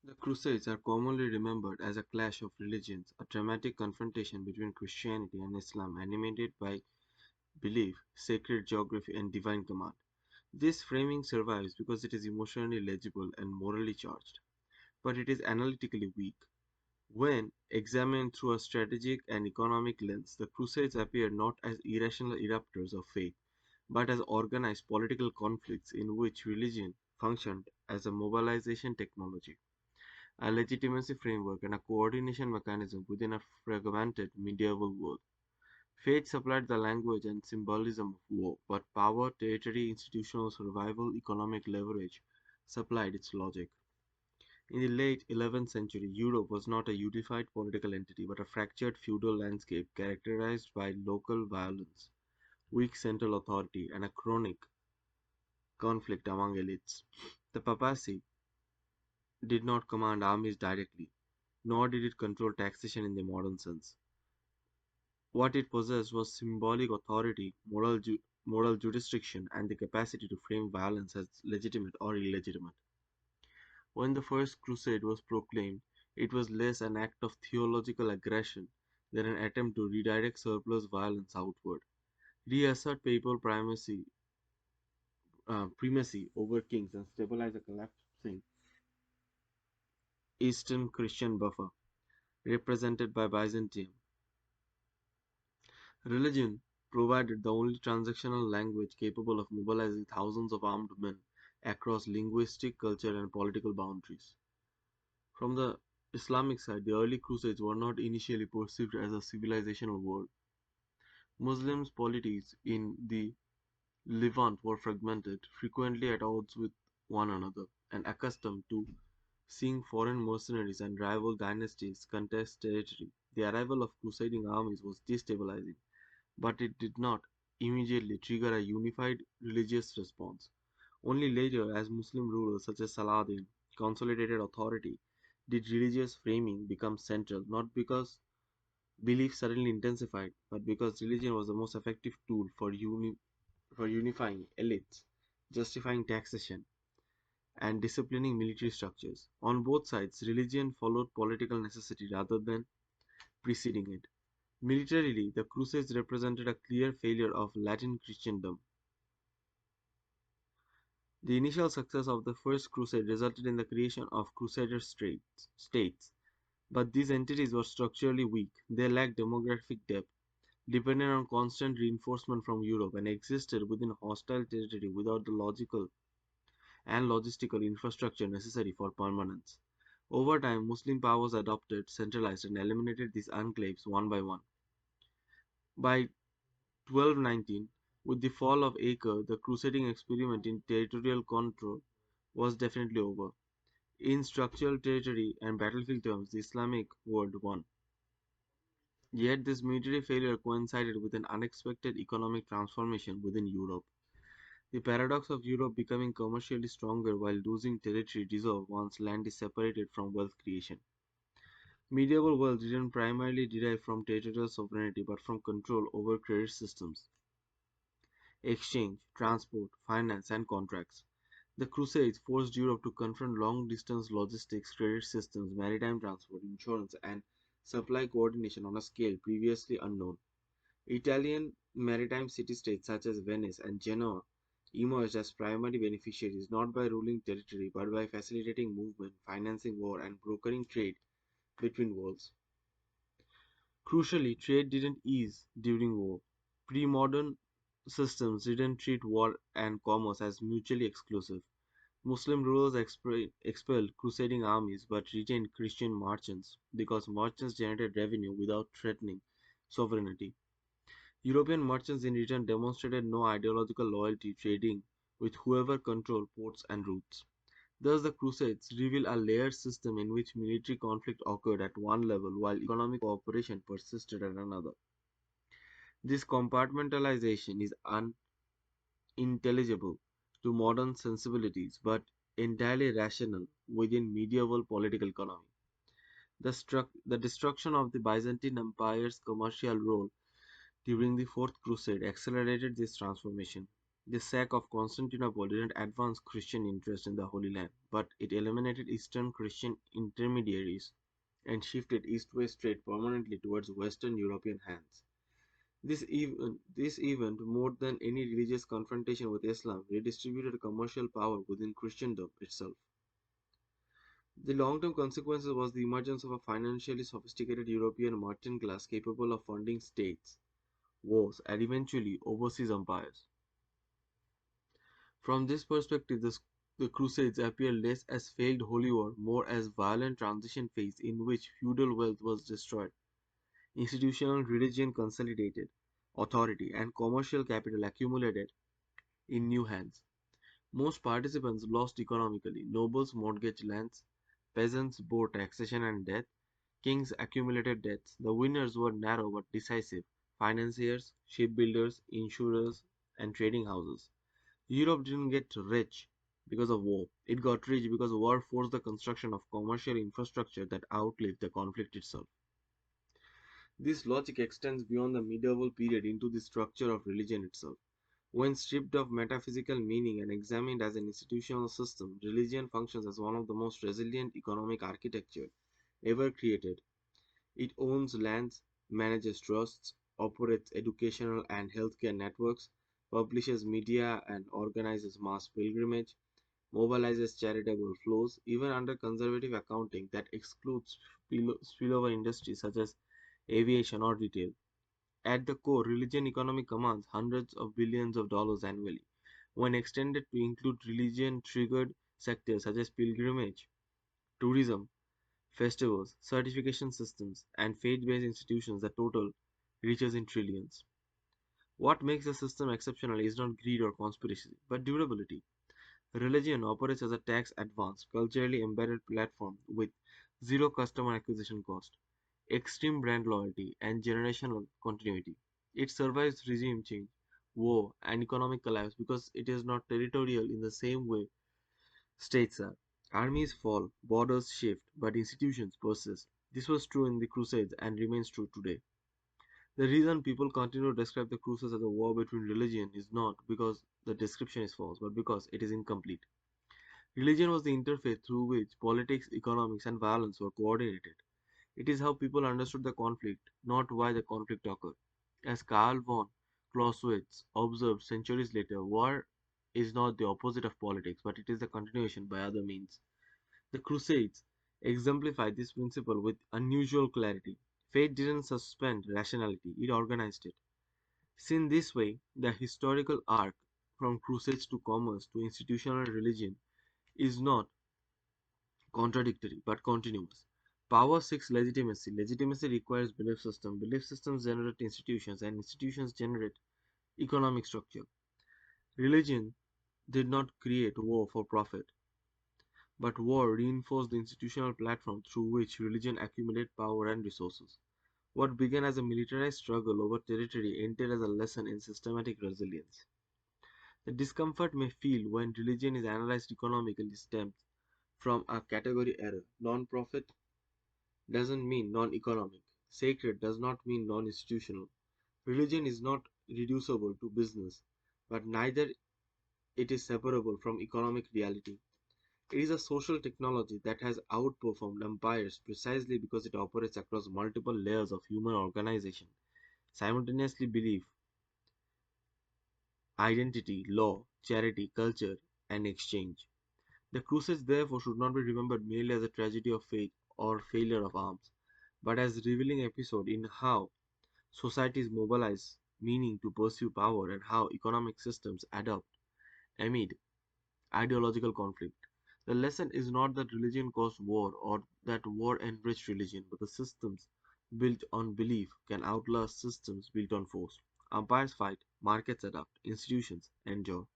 The Crusades are commonly remembered as a clash of religions, a dramatic confrontation between Christianity and Islam animated by belief, sacred geography, and divine command. This framing survives because it is emotionally legible and morally charged, but it is analytically weak. When examined through a strategic and economic lens, the Crusades appear not as irrational eruptors of faith, but as organized political conflicts in which religion functioned as a mobilization technology, a legitimacy framework, and a coordination mechanism within a fragmented medieval world. Faith supplied the language and symbolism of war, but power, territory, institutional survival, economic leverage supplied its logic. In the late 11th century, Europe was not a unified political entity but a fractured feudal landscape characterized by local violence, weak central authority, and a chronic conflict among elites. The papacy did not command armies directly, nor did it control taxation in the modern sense. What it possessed was symbolic authority, moral jurisdiction, and the capacity to frame violence as legitimate or illegitimate. When the First Crusade was proclaimed, it was less an act of theological aggression than an attempt to redirect surplus violence outward, reassert papal primacy over kings, and stabilize a collapsing Eastern Christian buffer represented by Byzantium. Religion provided the only transactional language capable of mobilizing thousands of armed men across linguistic, cultural, and political boundaries. From the Islamic side, the early Crusades were not initially perceived as a civilizational war. Muslims' polities in the Levant were fragmented, frequently at odds with one another, and accustomed to seeing foreign mercenaries and rival dynasties contest territory. The arrival of crusading armies was destabilizing, but it did not immediately trigger a unified religious response. Only later, as Muslim rulers such as Saladin consolidated authority, did religious framing become central, not because belief suddenly intensified, but because religion was the most effective tool for unifying elites, justifying taxation, and disciplining military structures. On both sides, religion followed political necessity rather than preceding it. Militarily, the Crusades represented a clear failure of Latin Christendom. The initial success of the First Crusade resulted in the creation of Crusader states, but these entities were structurally weak. They lacked demographic depth, depended on constant reinforcement from Europe, and existed within hostile territory without the logical and logistical infrastructure necessary for permanence. Over time, Muslim powers adopted, centralized, and eliminated these enclaves one by one. By 1219, with the fall of Acre, the crusading experiment in territorial control was definitely over. In structural territory and battlefield terms, the Islamic world won. Yet this military failure coincided with an unexpected economic transformation within Europe. The paradox of Europe becoming commercially stronger while losing territory reserve once land is separated from wealth creation. Medieval wealth didn't primarily derive from territorial sovereignty but from control over credit systems, exchange, transport, finance, and contracts. The Crusades forced Europe to confront long distance logistics, credit systems, maritime transport, insurance, and supply coordination on a scale previously unknown. Italian maritime city states such as Venice and Genoa emerged as primary beneficiaries not by ruling territory but by facilitating movement, financing war, and brokering trade between worlds. Crucially, trade didn't ease during war. Pre-modern systems didn't treat war and commerce as mutually exclusive. Muslim rulers expelled crusading armies but retained Christian merchants because merchants generated revenue without threatening sovereignty. European merchants in return demonstrated no ideological loyalty, trading with whoever controlled ports and routes. Thus, the Crusades reveal a layered system in which military conflict occurred at one level while economic cooperation persisted at another. This compartmentalization is unintelligible to modern sensibilities but entirely rational within medieval political economy. The destruction of the Byzantine Empire's commercial role during the Fourth Crusade accelerated this transformation. The sack of Constantinople didn't advance Christian interest in the Holy Land, but it eliminated Eastern Christian intermediaries and shifted east-west trade permanently towards Western European hands. This event, more than any religious confrontation with Islam, redistributed commercial power within Christendom itself. The long-term consequences was the emergence of a financially sophisticated European merchant class capable of funding states, wars, and eventually overseas empires. From this perspective, the Crusades appear less as failed holy war, more as violent transition phase in which feudal wealth was destroyed, institutional religion consolidated, authority and commercial capital accumulated in new hands. Most participants lost economically. Nobles mortgaged lands, peasants bore taxation and death, kings accumulated debts. The winners were narrow but decisive financiers, shipbuilders, insurers, and trading houses. Europe didn't get rich because of war. It got rich because war forced the construction of commercial infrastructure that outlived the conflict itself. This logic extends beyond the medieval period into the structure of religion itself. When stripped of metaphysical meaning and examined as an institutional system, religion functions as one of the most resilient economic architecture ever created. It owns lands, manages trusts, operates educational and healthcare networks, publishes media and organizes mass pilgrimage, mobilizes charitable flows, even under conservative accounting that excludes spillover industries such as aviation or retail. At the core, religion economy commands hundreds of billions of dollars annually. When extended to include religion triggered sectors such as pilgrimage, tourism, festivals, certification systems, and faith based institutions, the total reaches in trillions. What makes the system exceptional is not greed or conspiracy, but durability. Religion operates as a tax advance, culturally embedded platform with zero customer acquisition cost, extreme brand loyalty, and generational continuity. It survives regime change, war, and economic collapse because it is not territorial in the same way states are. Armies fall, borders shift, but institutions persist. This was true in the Crusades and remains true today. The reason people continue to describe the Crusades as a war between religion is not because the description is false, but because it is incomplete. Religion was the interface through which politics, economics, and violence were coordinated. It is how people understood the conflict, not why the conflict occurred. As Karl von Clausewitz observed centuries later, war is not the opposite of politics, but it is the continuation by other means. The Crusades exemplified this principle with unusual clarity. Fate didn't suspend rationality, it organized it. Seen this way, the historical arc from crusades to commerce to institutional religion is not contradictory but continuous. Power seeks legitimacy. Legitimacy requires belief system. Belief systems generate institutions, and institutions generate economic structure. Religion did not create war for profit, but war reinforced the institutional platform through which religion accumulated power and resources. What began as a militarized struggle over territory ended as a lesson in systematic resilience. The discomfort may feel when religion is analyzed economically stems from a category error. Non-profit doesn't mean non-economic. Sacred does not mean non-institutional. Religion is not reducible to business, but neither it is separable from economic reality. It is a social technology that has outperformed empires precisely because it operates across multiple layers of human organization, simultaneously belief, identity, law, charity, culture, and exchange. The Crusades therefore should not be remembered merely as a tragedy of faith or failure of arms, but as revealing episode in how societies mobilize meaning to pursue power and how economic systems adapt amid ideological conflict. The lesson is not that religion caused war or that war enriched religion, but the systems built on belief can outlast systems built on force. Empires fight, markets adapt, institutions endure.